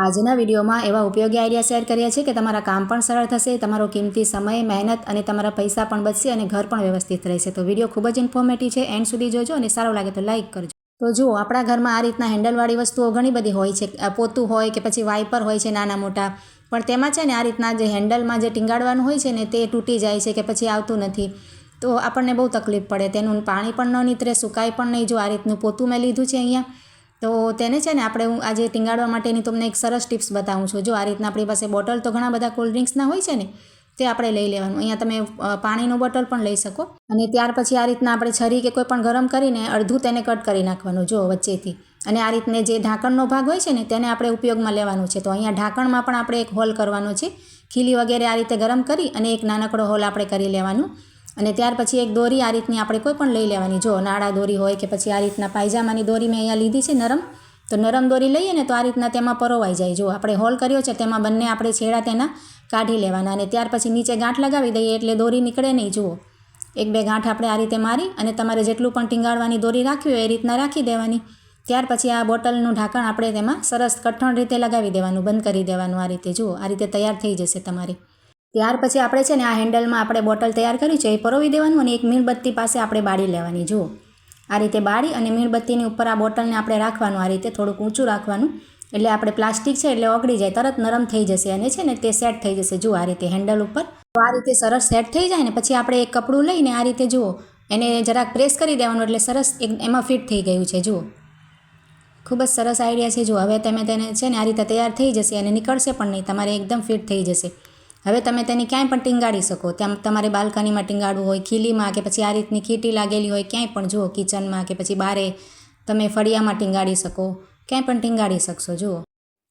આજના વિડીયોમાં એવા ઉપયોગી આઈડિયા શેર કર્યા છે કે તમારા કામ પણ સરળ થશે, તમારો કિંમતી સમય, મહેનત અને તમારા પૈસા પણ બચશે અને ઘર પણ વ્યવસ્થિત રહેશે. તો વિડીયો ખૂબ જ ઇન્ફોર્મેટિવ છે, એન્ડ સુધી જોજો અને સારો લાગે તો લાઇક કરજો. તો જુઓ, આપણા ઘરમાં આ રીતના હેન્ડલવાળી વસ્તુઓ ઘણી બધી હોય છે. પોતું હોય કે પછી વાઇપર હોય છે નાના મોટા, પણ તેમાં છે ને આ રીતના જે હેન્ડલમાં જે ટીંગાડવાનું હોય છે ને તે તૂટી જાય છે કે પછી આવતું નથી, તો આપણને બહુ તકલીફ પડે. તેનું પાણી પણ ન નીતરે, સુકાય પણ નહીં. જો આ રીતનું પોતું મેં લીધું છે અહીંયા, તો તેને છે ને આપણે હું આજે ટીંગાડવા માટેની તમને એક સરસ ટિપ્સ બતાવું છું. જો આ રીતના આપણી પાસે બોટલ તો ઘણા બધા કોલ્ડ ડ્રિંક્સના હોય છે ને, તે આપણે લઈ લેવાનું. અહીંયા તમે પાણીનું બોટલ પણ લઈ શકો. અને ત્યાર પછી આ રીતના આપણે છરી કે કોઈ પણ ગરમ કરીને અડધું તેને કટ કરી નાખવાનું, જો વચ્ચેથી. અને આ રીતને જે ઢાંકણનો ભાગ હોય છે ને તેને આપણે ઉપયોગમાં લેવાનું છે. તો અહીંયા ઢાંકણમાં પણ આપણે એક હોલ કરવાનો છે. ખીલી વગેરે આ રીતે ગરમ કરી અને એક નાનકડો હોલ આપણે કરી લેવાનું. અને ત્યાર પછી એક દોરી આ રીતની આપણે કોઈ પણ લઈ લેવાની. જો નાળા દોરી હોય કે પછી આ રીતના પાયજામાની દોરી મેં અહીંયા લીધી છે નરમ, તો નરમ દોરી લઈએ ને તો આ રીતના તેમાં પરોવાઈ જાય. જો આપણે હોલ કર્યો છે તેમાં બંને આપણે છેડા તેના કાઢી લેવાના. અને ત્યાર પછી નીચે ગાંઠ લગાવી દઈએ એટલે દોરી નીકળે નહીં. જુઓ, એક બે ગાંઠ આપણે આ રીતે મારી અને તમારે જેટલું પણ ટીંગાડવાની દોરી રાખવી હોય એ રીતના રાખી દેવાની. ત્યાર પછી આ બોટલનું ઢાંકણ આપણે તેમાં સરસ કઠણ રીતે લગાવી દેવાનું, બંધ કરી દેવાનું. આ રીતે જુઓ, આ રીતે તૈયાર થઈ જશે તમારી. ત્યાર પછી આપણે છે ને આ હેન્ડલમાં આપણે બોટલ તૈયાર કરી છે એ પરોવી દેવાનું અને એક મીણબત્તી પાસે આપણે બાળી લેવાની. જુઓ, આ રીતે બાળી અને મીણબત્તીની ઉપર આ બોટલને આપણે રાખવાનું. આ રીતે થોડુંક ઊંચું રાખવાનું, એટલે આપણે પ્લાસ્ટિક છે એટલે ઓગળી જાય, તરત નરમ થઈ જશે અને છે ને તે સેટ થઈ જશે. જુઓ, આ રીતે હેન્ડલ ઉપર આ રીતે સરસ સેટ થઈ જાય ને પછી આપણે એક કપડું લઈને આ રીતે જુઓ એને જરાક પ્રેસ કરી દેવાનું એટલે સરસ એમાં ફિટ થઈ ગયું છે. જુઓ, ખૂબ જ સરસ આઈડિયા છે. જુઓ, હવે તમે તેને છે ને આ રીતે તૈયાર થઈ જશે અને નીકળશે પણ નહીં, તમારે એકદમ ફિટ થઈ જશે. હવે તમે તેને ક્યાંય પણ ટીંગાડી શકો. ત્યાં તમારે બાલ્કનીમાં ટીંગાડવું હોય, ખીલીમાં, કે પછી આ રીતની ખીટી લાગેલી હોય ક્યાંય પણ. જુઓ, કિચનમાં કે પછી બારે તમે ફળિયામાં ટીંગાડી શકો, ક્યાંય પણ ટીંગાડી શકશો. જુઓ,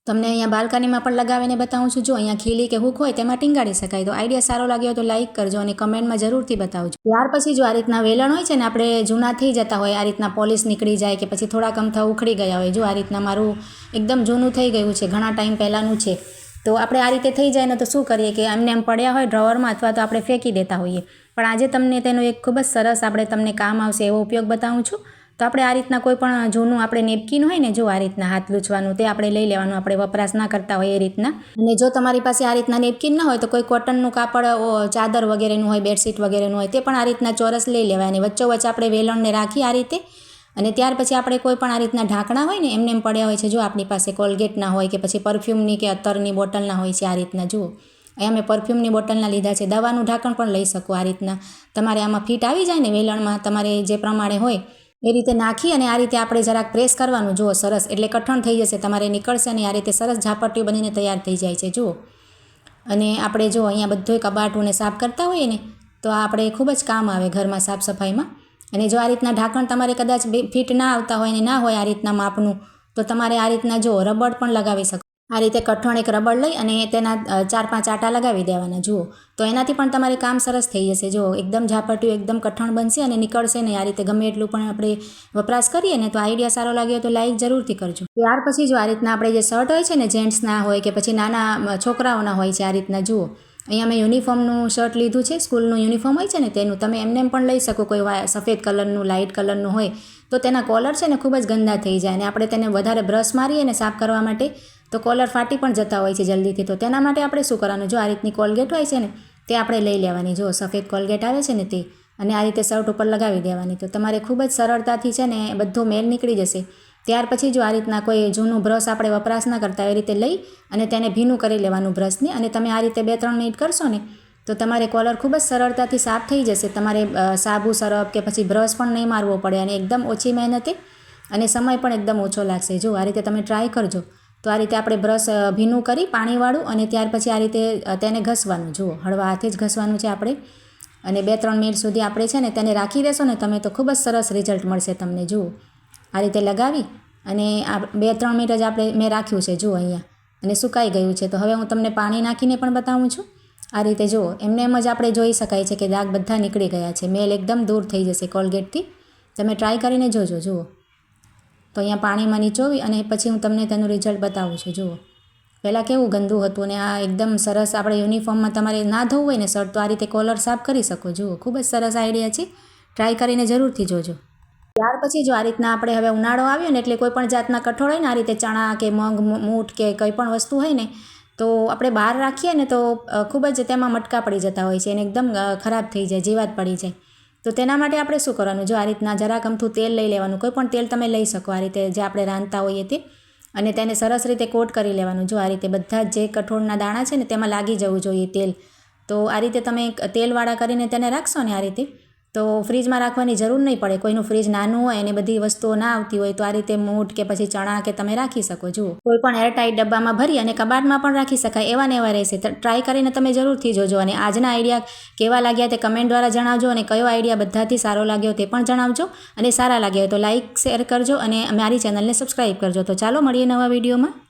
તમને અહીંયા બાલ્કનીમાં પણ લગાવીને બતાવું છું. જો અહીંયા ખીલી કે હૂક હોય તેમાં ટીંગાડી શકાય. તો આઈડિયા સારો લાગ્યો તો લાઇક કરજો અને કમેન્ટમાં જરૂરથી બતાવજો. ત્યાર પછી જો આ રીતના વેલણ હોય છે ને, આપણે જૂના થઈ જતા હોય, આ રીતના પોલિશ નીકળી જાય કે પછી થોડાક અમથા ઉખડી ગયા હોય. જો આ રીતના મારું એકદમ જૂનું થઈ ગયું છે, ઘણા ટાઈમ પહેલાંનું છે. તો આપણે આ રીતે થઈ જાય ને તો શું કરીએ કે એમને એમ પડ્યા હોય ડ્રોવરમાં અથવા તો આપણે ફેંકી દેતા હોઈએ. પણ આજે તમને તેનું એક ખૂબ જ સરસ આપણે તમને કામ આવશે એવો ઉપયોગ બતાવું છું. તો આપણે આ રીતના કોઈ પણ જૂનું આપણે નેપકિન હોય ને, જો આ રીતના હાથ લૂછવાનું, તે આપણે લઈ લેવાનું. આપણે વપરાશ ના કરતા હોય એ રીતના. અને જો તમારી પાસે આ રીતના નેપકિન ના હોય તો કોઈ કોટનનું કાપડ, ચાદર વગેરેનું હોય, બેડશીટ વગેરેનું હોય, તે પણ આ રીતના ચોરસ લઈ લેવાય. અને વચ્ચોવચ્ચ આપણે વેલણને રાખી આ રીતે. અને ત્યાર પછી આપણે કોઈ પણ આ રીતના ઢાંકણા હોય ને એમને એમ પડ્યા હોય છે. જો આપણી પાસે કોલગેટના હોય કે પછી પરફ્યુમની કે અત્તરની બોટલના હોય છે આ રીતના. જુઓ, અહીંયા મેં પરફ્યુમની બોટલના લીધા છે. દવાનું ઢાંકણ પણ લઈ શકો આ રીતના. તમારે આમાં ફિટ આવી જાય ને વેલણમાં, તમારે જે પ્રમાણે હોય એ રીતે નાખી અને આ રીતે આપણે જરાક પ્રેસ કરવાનું. જુઓ, સરસ એટલે કઠણ થઈ જશે, તમારે નીકળશે નહીં. આ રીતે સરસ ઝાપટીઓ બનીને તૈયાર થઈ જાય છે. જુઓ, અને આપણે જો અહીંયા બધું કબાટોને સાફ કરતા હોઈએ ને તો આપણે ખૂબ જ કામ આવે ઘરમાં સાફ સફાઈમાં. અને જો આ રીતના ઢાંકણ તમારે કદાચ ફિટ ના આવતા હોય ને ના હોય આ રીતના માપનું, તો તમારે આ રીતના જો રબડ પણ લગાવી શકો. આ રીતે કઠણ એક રબડ લઈ અને તેના 4-5 આટા લગાવી દેવાના. જુઓ, તો એનાથી પણ તમારે કામ સરસ થઈ જશે. જુઓ, એકદમ ઝાપટિયું, એકદમ કઠણ બનશે અને નીકળશે નહીં. આ રીતે ગમે એટલું પણ આપણે વપરાશ કરીએ ને તો આઈડિયા સારો લાગ્યો તો લાઈક જરૂરથી કરજો. ત્યાર પછી જો આ રીતના આપણે જે શર્ટ હોય છે ને, જેન્ટ્સના હોય કે પછી નાના છોકરાઓના હોય છે આ રીતના. જુઓ, અહીંયા મેં યુનિફોર્મનું શર્ટ લીધું છે, સ્કૂલનું યુનિફોર્મ હોય છે ને તેનું. તમે એમને પણ લઈ શકો. કોઈ સફેદ કલરનું, લાઇટ કલરનું હોય તો તેના કોલર છે ને ખૂબ જ ગંદા થઈ જાય અને આપણે તેને વધારે બ્રશ મારીએ ને સાફ કરવા માટે તો કોલર ફાટી પણ જતા હોય છે જલ્દીથી. તો તેના માટે આપણે શું કરવાનું, જો આ રીતની કોલગેટ હોય છે ને તે આપણે લઈ લેવાની. જો સફેદ કોલગેટ આવે છે ને તે, અને આ રીતે શર્ટ ઉપર લગાવી દેવાની. તો તમારે ખૂબ જ સરળતાથી છે ને બધો મેલ નીકળી જશે. ત્યાર પછી જો આ રીતના કોઈ જૂનું બ્રશ આપણે વપરાશ ના કરતા એ રીતે લઈ અને તેને ભીનું કરી લેવાનું બ્રશને. અને તમે આ રીતે 2-3 મિનિટ કરશો ને તો તમારે કોલર ખૂબ જ સરળતાથી સાફ થઈ જશે. તમારે સાબુ, સરફ કે પછી બ્રશ પણ નહીં મારવો પડે અને એકદમ ઓછી મહેનતે અને સમય પણ એકદમ ઓછો લાગશે. જો આ રીતે તમે ટ્રાય કરજો. તો આ રીતે આપણે બ્રશ ભીનું કરી પાણીવાળું અને ત્યાર પછી આ રીતે તેને ઘસવાનું. જુઓ, હળવા હાથે જ ઘસવાનું છે આપણે. અને 2-3 મિનિટ સુધી આપણે છે ને તેને રાખી દેશો ને તમે તો ખૂબ જ સરસ રિઝલ્ટ મળશે તમને. જુઓ, આ રીતે લગાવી અને આ 2-3 મિનિટ જ મેં રાખ્યું છે. જુઓ, અહીંયા અને સુકાઈ ગયું છે. તો હવે હું તમને પાણી નાખીને પણ બતાવું છું. આ રીતે જુઓ, એમને એમ જ આપણે જોઈ શકાય છે કે દાગ બધા નીકળી ગયા છે. મેલ એકદમ દૂર થઈ જશે કોલગેટથી. તમે ટ્રાય કરીને જોજો. જુઓ, તો અહીંયા પાણીમાં નીચોવી અને પછી હું તમને તેનું રિઝલ્ટ બતાવું છું. જુઓ, પહેલાં કેવું ગંદુ હતું અને આ એકદમ સરસ. આપણે યુનિફોર્મમાં તમારે ના ધોવું હોય ને શર્ટ તો આ રીતે કોલર સાફ કરી શકો. જુઓ, ખૂબ જ સરસ આઈડિયા છે. ટ્રાય કરીને જરૂરથી જોજો. ત્યાર પછી જો આ રીતના આપણે હવે ઉનાળો આવ્યો ને એટલે કોઈ પણ જાતના કઠોળ હોય ને આ રીતે ચણા કે મગ મૂઠ કે કંઈ પણ વસ્તુ હોય ને તો આપણે બહાર રાખીએ ને તો ખૂબ જ તેમાં મટકા પડી જતા હોય છે અને એકદમ ખરાબ થઈ જાય, જીવાત પડી જાય. તો તેના માટે આપણે શું કરવાનું, જો આ રીતના જરાક અમથું તેલ લઈ લેવાનું, કોઈ પણ તેલ તમે લઈ શકો આ રીતે જે આપણે રાંધતા હોઈએ તે, અને તેને સરસ રીતે કોટ કરી લેવાનું. જો આ રીતે બધા જે કઠોળના દાણા છે ને તેમાં લાગી જવું જોઈએ તેલ. તો આ રીતે તમે તેલવાળા કરીને તેને રાખશો ને આ રીતે, તો ફ્રીજમાં રાખવાની જરૂર નહીં પડે. કોઈનું ફ્રીજ નાનું હોય અને બધી વસ્તુઓ ના આવતી હોય તો આ રીતે મૂઠ કે પછી ચણા કે તમે રાખી શકો. જુઓ, કોઈ પણ એરટાઈટ ડબ્બામાં ભરી અને કબાટમાં પણ રાખી શકાય, એવા ને એવા રહેશે. ટ્રાય કરીને તમે જરૂરથી જોજો. અને આજના આઈડિયા કેવા લાગ્યા તે કમેન્ટ દ્વારા જણાવજો, અને કયો આઈડિયા બધાથી સારો લાગ્યો તે પણ જણાવજો. અને સારા લાગ્યા હોય તો લાઇક શેર કરજો અને મારી ચેનલને સબસ્ક્રાઈબ કરજો. તો ચાલો મળીએ નવા વિડીયોમાં.